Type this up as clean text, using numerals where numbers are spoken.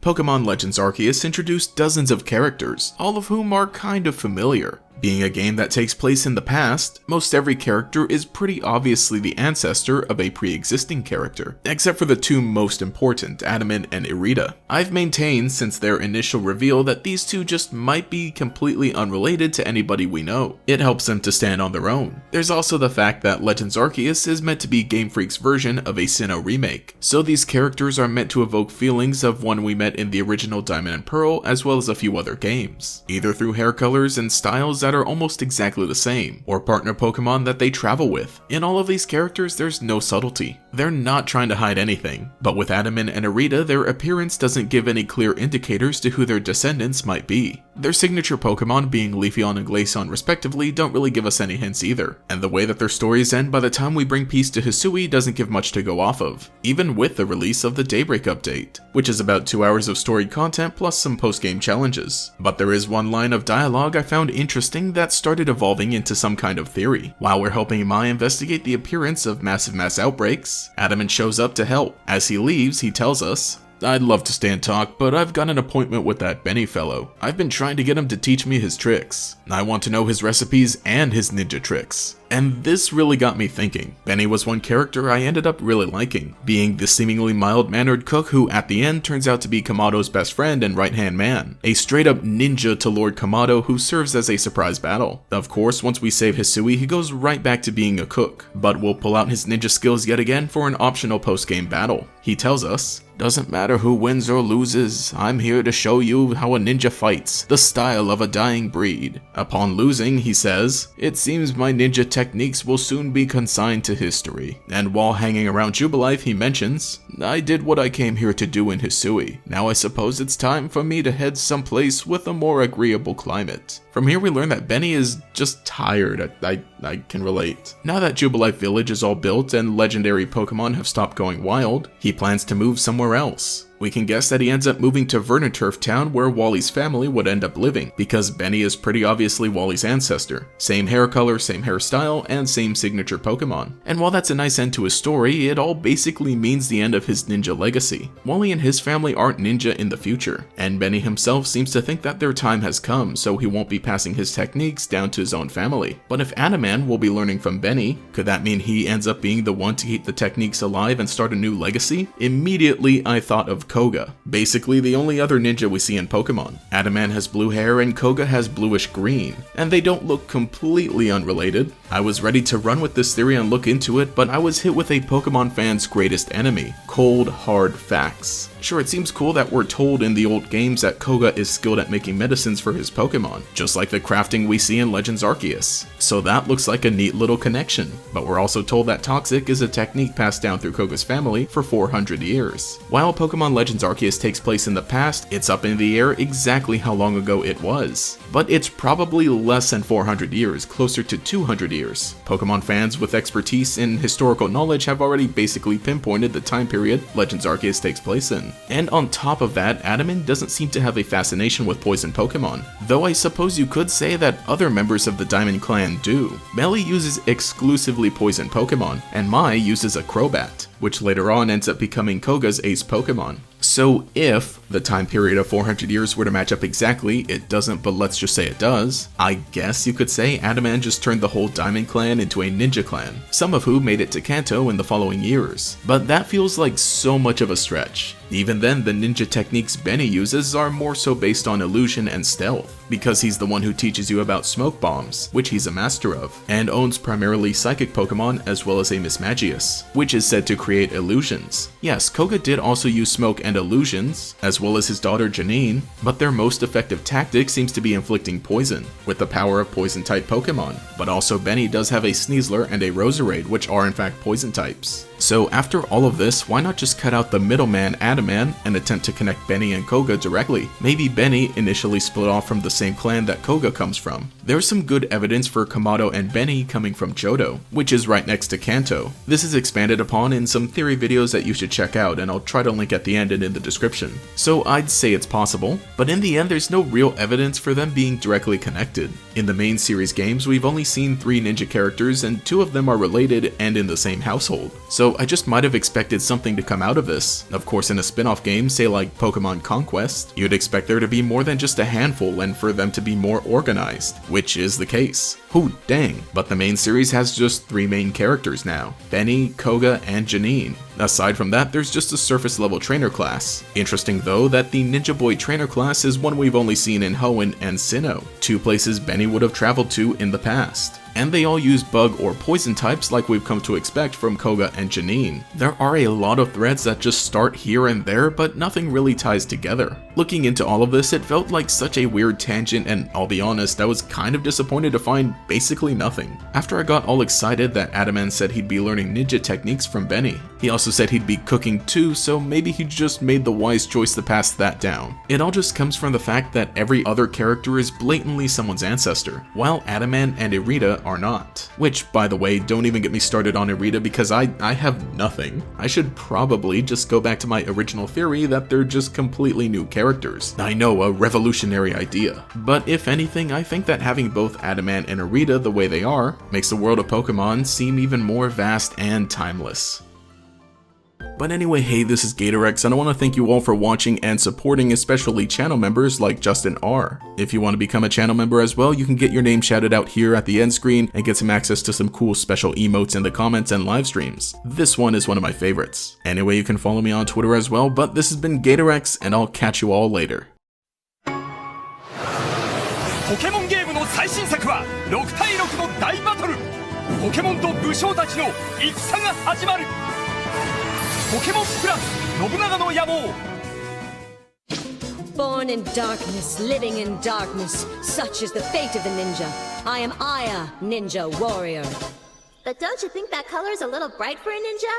Pokemon Legends Arceus introduced dozens of characters, all of whom are kind of familiar. Being a game that takes place in the past, most every character is pretty obviously the ancestor of a pre-existing character, except for the two most important, Adamant and Irida. I've maintained since their initial reveal that these two just might be completely unrelated to anybody we know. It helps them to stand on their own. There's also the fact that Legends Arceus is meant to be Game Freak's version of a Sinnoh remake, so these characters are meant to evoke feelings of one we met in the original Diamond and Pearl as well as a few other games, either through hair colors and styles that are almost exactly the same, or partner Pokemon that they travel with. In all of these characters, there's no subtlety. They're not trying to hide anything, but with Adamant and Irida, their appearance doesn't give any clear indicators to who their descendants might be. Their signature Pokemon, being Leafeon and Glaceon respectively, don't really give us any hints either, and the way that their stories end by the time we bring peace to Hisui doesn't give much to go off of, even with the release of the Daybreak update, which is about 2 hours of storied content plus some post-game challenges. But there is one line of dialogue I found interesting that started evolving into some kind of theory. While we're helping Mai investigate the appearance of massive mass outbreaks, Adamant shows up to help. As he leaves, he tells us, "I'd love to stay and talk, but I've got an appointment with that Benny fellow. I've been trying to get him to teach me his tricks. I want to know his recipes and his ninja tricks." And this really got me thinking. Benny was one character I ended up really liking, being the seemingly mild-mannered cook who at the end turns out to be Kamado's best friend and right-hand man, a straight-up ninja to Lord Kamado who serves as a surprise battle. Of course, once we save Hisui, he goes right back to being a cook, but will pull out his ninja skills yet again for an optional post-game battle. He tells us, "Doesn't matter who wins or loses, I'm here to show you how a ninja fights, the style of a dying breed." Upon losing, he says, "It seems my ninja techniques will soon be consigned to history." And while hanging around Jubilife, he mentions, "I did what I came here to do in Hisui. Now I suppose it's time for me to head someplace with a more agreeable climate." From here we learn that Benny is just tired. I can relate. Now that Jubilife Village is all built and legendary Pokemon have stopped going wild, he plans to move somewhere else. We can guess that he ends up moving to Vernaturf Town where Wally's family would end up living, because Benny is pretty obviously Wally's ancestor. Same hair color, same hairstyle, and same signature Pokemon. And while that's a nice end to his story, it all basically means the end of his ninja legacy. Wally and his family aren't ninja in the future, and Benny himself seems to think that their time has come, so he won't be passing his techniques down to his own family. But if Adaman will be learning from Benny, could that mean he ends up being the one to keep the techniques alive and start a new legacy? Immediately I thought of Koga, basically the only other ninja we see in Pokemon. Adamant has blue hair and Koga has bluish green, and they don't look completely unrelated. I was ready to run with this theory and look into it, but I was hit with a Pokemon fan's greatest enemy: cold, hard facts. Sure, it seems cool that we're told in the old games that Koga is skilled at making medicines for his Pokemon, just like the crafting we see in Legends Arceus. So that looks like a neat little connection, but we're also told that Toxic is a technique passed down through Koga's family for 400 years. While Pokemon Legends Arceus takes place in the past, it's up in the air exactly how long ago it was. But it's probably less than 400 years, closer to 200 years. Pokemon fans with expertise in historical knowledge have already basically pinpointed the time period Legends Arceus takes place in. And on top of that, Adamant doesn't seem to have a fascination with poison Pokemon, though I suppose you could say that other members of the Diamond Clan do. Melly uses exclusively poison Pokemon, and Mai uses a Crobat, which later on ends up becoming Koga's ace Pokemon. So if the time period of 400 years were to match up exactly, it doesn't, but let's just say it does, I guess you could say Adamant just turned the whole Diamond Clan into a ninja clan, some of who made it to Kanto in the following years. But that feels like so much of a stretch. Even then, the ninja techniques Benny uses are more so based on illusion and stealth, because he's the one who teaches you about smoke bombs, which he's a master of, and owns primarily psychic Pokemon as well as a Mismagius, which is said to create illusions. Yes, Koga did also use smoke and illusions, as well as his daughter Janine, but their most effective tactic seems to be inflicting poison, with the power of poison-type Pokemon. But also Benny does have a Sneasler and a Roserade, which are in fact poison types. So after all of this, why not just cut out the middleman Adamant and attempt to connect Benny and Koga directly? Maybe Benny initially split off from the same clan that Koga comes from. There's some good evidence for Kamado and Benny coming from Johto, which is right next to Kanto. This is expanded upon in some theory videos that you should check out, and I'll try to link at the end and in the description. So I'd say it's possible, but in the end there's no real evidence for them being directly connected. In the main series games, we've only seen 3 ninja characters and 2 of them are related and in the same household. So So I just might have expected something to come out of this. Of course, in a spin-off game, say like Pokemon Conquest, you'd expect there to be more than just a handful and for them to be more organized, which is the case. Whew, dang. But the main series has just 3 main characters now: Benny, Koga, and Janine. Aside from that, there's just a surface level trainer class. Interesting though that the Ninja Boy trainer class is one we've only seen in Hoenn and Sinnoh, 2 places Benny would have traveled to in the past. And they all use bug or poison types like we've come to expect from Koga and Janine. There are a lot of threads that just start here and there, but nothing really ties together. Looking into all of this, it felt like such a weird tangent, and I'll be honest, I was kind of disappointed to find basically nothing. After I got all excited that Adamant said he'd be learning ninja techniques from Benny. He also said he'd be cooking too, so maybe he just made the wise choice to pass that down. It all just comes from the fact that every other character is blatantly someone's ancestor, while Adamant and Irida are not. Which, by the way, don't even get me started on Irida because I have nothing. I should probably just go back to my original theory that they're just completely new characters. I know, a revolutionary idea. But if anything, I think that having both Adamant and Irida the way they are makes the world of Pokemon seem even more vast and timeless. But anyway, hey, this is GatorX, and I want to thank you all for watching and supporting, especially channel members like Justin R. If you want to become a channel member as well, you can get your name shouted out here at the end screen and get some access to some cool special emotes in the comments and live streams. This one is one of my favorites. Anyway, you can follow me on Twitter as well, but this has been GatorX, and I'll catch you all later. ポケモンゲームの最新作は6対6の大バトル。ポケモンと武将たちの戦が始まる。ポケモンプラス信長の野望。 Born in darkness, living in darkness, such is the fate of the ninja. I am Aya, ninja warrior. But don't you think that color's a little bright for a ninja?